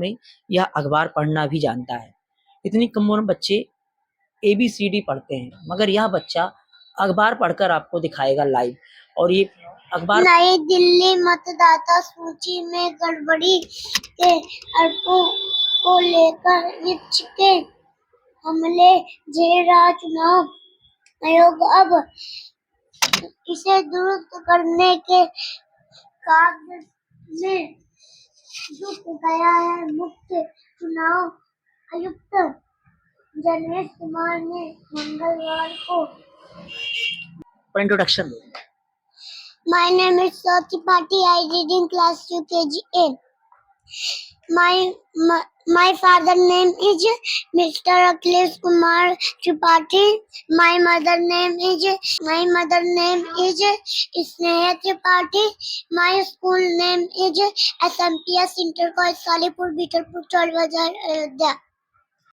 में यह अखबार पढ़ना भी जानता है। इतनी कम उम्र में बच्चे ABCD पढ़ते हैं, मगर यह बच्चा अखबार पढ़कर आपको दिखाएगा लाइव। और ये अखबार नई दिल्ली मतदाता सूची में गड़बड़ी के आरोपों को लेकर विपक्ष के हमले झेल रहा चुनाव आयोग अब इसे दुरुस्त करने के कार्य में जुट गया है। मुख्य चुनाव आयुक्त जनेश कुमार ने मंगलवार को इंट्रोडक्शन दो। My name is Swati Pati. I read in class UKG A. My father name is Mr. Akhilesh Kumar Tripathi. My mother name is Sneha Tripathi. My school name is SMPS Inter College Salipur Bitarpur Chalbazar Ayodhya.